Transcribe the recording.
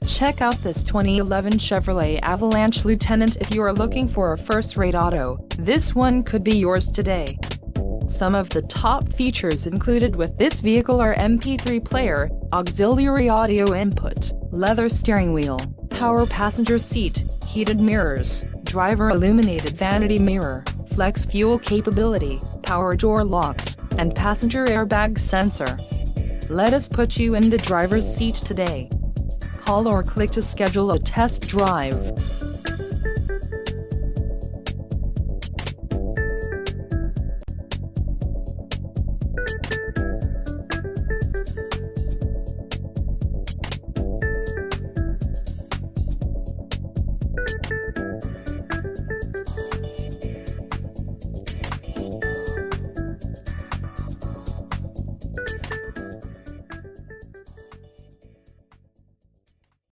Check out this 2011 Chevrolet Avalanche Lieutenant. If you are looking for a first-rate auto, this one could be yours today. Some of the top features included with this vehicle are MP3 player, auxiliary audio input, leather steering wheel, power passenger seat, heated mirrors, driver illuminated vanity mirror, flex fuel capability, power door locks, and passenger airbag sensor. Let us put you in the driver's seat today. Call or click to schedule a test drive.